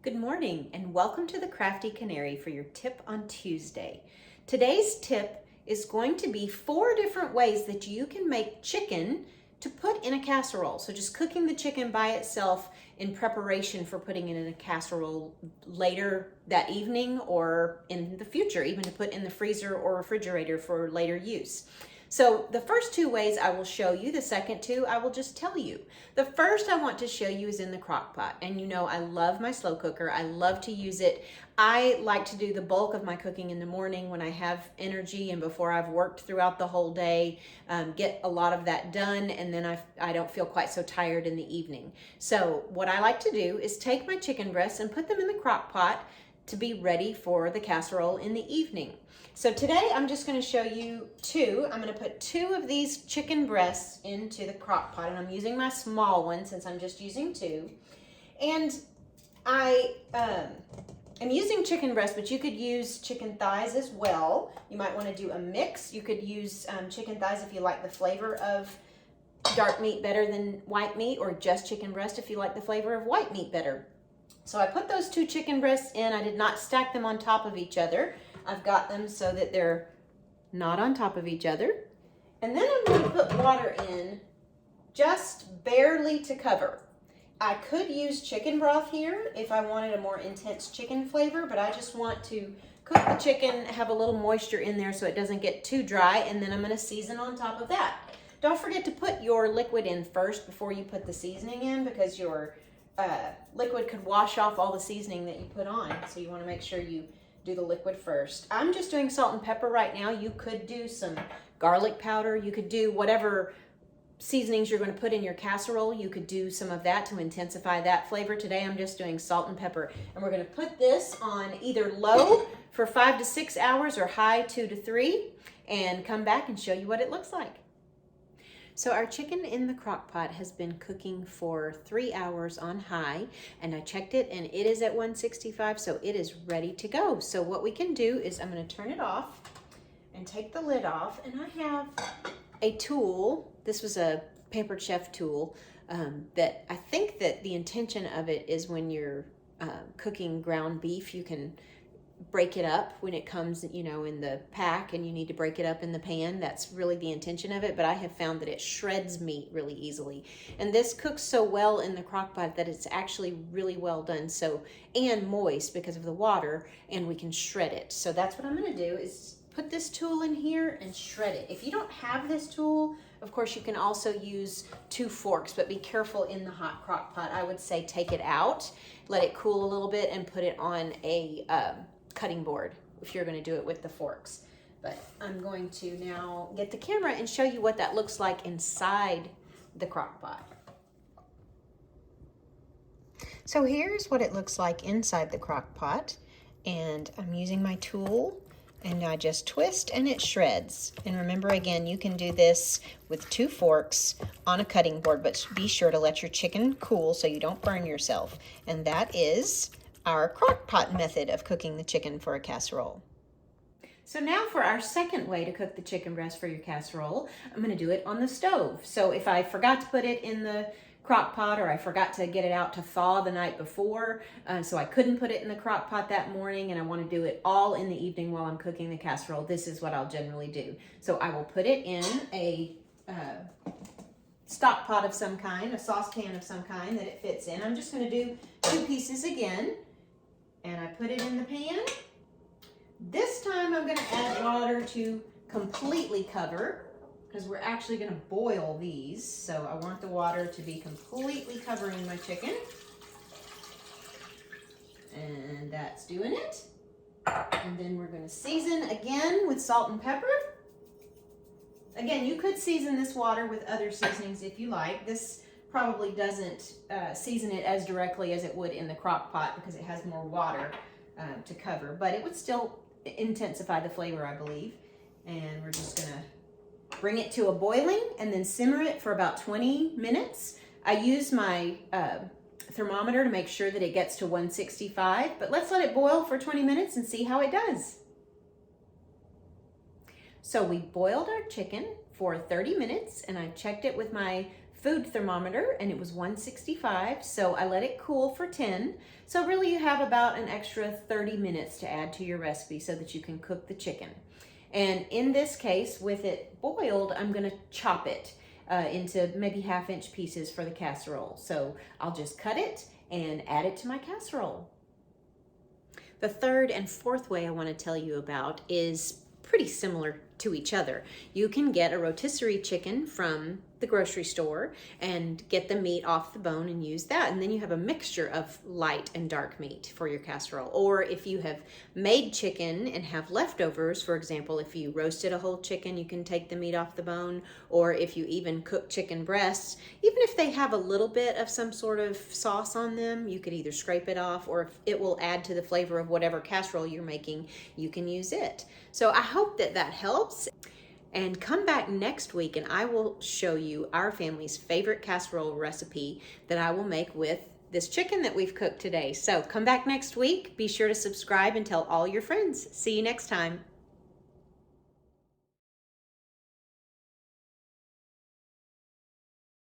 Good morning and welcome to the Crafty Canary for your tip on Tuesday. Today's tip is going to be 4 different ways that you can make chicken to put in a casserole. So just cooking the chicken by itself in preparation for putting it in a casserole later that evening or in the future, even to put in the freezer or refrigerator for later use. So the first 2 ways I will show you, the second 2 I will just tell you. The first I want to show you is in the crock pot. And you know I love my slow cooker. I love to use it. I like to do the bulk of my cooking in the morning when I have energy and before I've worked throughout the whole day, get a lot of that done, and then I don't feel quite so tired in the evening. So what I like to do is take my chicken breasts and put them in the crock pot to be ready for the casserole in the evening. So today I'm just going to show you 2. I'm going to put 2 of these chicken breasts into the crock pot, and I'm using my small one since I'm just using 2. And I am using chicken breast, but you could use chicken thighs as well. You might want to do a mix. You could use chicken thighs if you like the flavor of dark meat better than white meat, or just chicken breast if you like the flavor of white meat better. So I put those 2 chicken breasts in. I did not stack them on top of each other. I've got them so that they're not on top of each other. And then I'm going to put water in just barely to cover. I could use chicken broth here if I wanted a more intense chicken flavor, but I just want to cook the chicken, have a little moisture in there so it doesn't get too dry, and then I'm going to season on top of that. Don't forget to put your liquid in first before you put the seasoning in, because your liquid could wash off all the seasoning that you put on. So you want to make sure you do the liquid first. I'm just doing salt and pepper right now. You could do some garlic powder. You could do whatever seasonings you're going to put in your casserole. You could do some of that to intensify that flavor. Today I'm just doing salt and pepper. And we're going to put this on either low for 5 to 6 hours or high 2 to 3 and come back and show you what it looks like. So our chicken in the crock pot has been cooking for 3 hours on high, and I checked it and it is at 165, so it is ready to go. So what we can do is I'm going to turn it off and take the lid off, and I have a tool. This was a Pampered Chef tool that I think that the intention of it is when you're cooking ground beef, you can break it up when it comes, you know, in the pack, and you need to break it up in the pan. That's really the intention of it, but I have found that it shreds meat really easily. And this cooks so well in the crock pot that it's actually really well done, so, and moist because of the water, and we can shred it. So that's what I'm going to do, is put this tool in here and shred it. If you don't have this tool, of course you can also use 2 forks, but be careful in the hot crock pot. I would say take it out, let it cool a little bit, and put it on a cutting board if you're going to do it with the forks. But I'm going to now get the camera and show you what that looks like inside the crock pot. So here's what it looks like inside the crock pot, and I'm using my tool and I just twist and it shreds. And remember, again, you can do this with 2 forks on a cutting board, but be sure to let your chicken cool so you don't burn yourself. And that is our crock pot method of cooking the chicken for a casserole. So now for our second way to cook the chicken breast for your casserole, I'm going to do it on the stove. So if I forgot to put it in the crock pot, or I forgot to get it out to thaw the night before, so I couldn't put it in the crock pot that morning, and I want to do it all in the evening while I'm cooking the casserole, this is what I'll generally do. So I will put it in a stock pot of some kind, a saucepan of some kind that it fits in. I'm just going to do 2 pieces again. And I put it in the pan. This time I'm going to add water to completely cover, because we're actually going to boil these. So I want the water to be completely covering my chicken. And that's doing it. And then we're going to season again with salt and pepper. Again, you could season this water with other seasonings if you like. This probably doesn't season it as directly as it would in the crock pot because it has more water to cover, but it would still intensify the flavor, I believe. And we're just gonna bring it to a boiling and then simmer it for about 20 minutes. I use my thermometer to make sure that it gets to 165, but let's let it boil for 20 minutes and see how it does. So we boiled our chicken for 30 minutes, and I checked it with my food thermometer and it was 165, so I let it cool for 10. So really you have about an extra 30 minutes to add to your recipe so that you can cook the chicken. And in this case, with it boiled, I'm gonna chop it into maybe 1/2-inch pieces for the casserole. So I'll just cut it and add it to my casserole. The third and fourth way I want to tell you about is pretty similar to each other. You can get a rotisserie chicken from the grocery store and get the meat off the bone and use that. And then you have a mixture of light and dark meat for your casserole. Or if you have made chicken and have leftovers, for example, if you roasted a whole chicken, you can take the meat off the bone. Or if you even cook chicken breasts, even if they have a little bit of some sort of sauce on them, you could either scrape it off, or if it will add to the flavor of whatever casserole you're making, you can use it. So I hope that that helps. And come back next week and I will show you our family's favorite casserole recipe that I will make with this chicken that we've cooked today. So come back next week. Be sure to subscribe and tell all your friends. See you next time.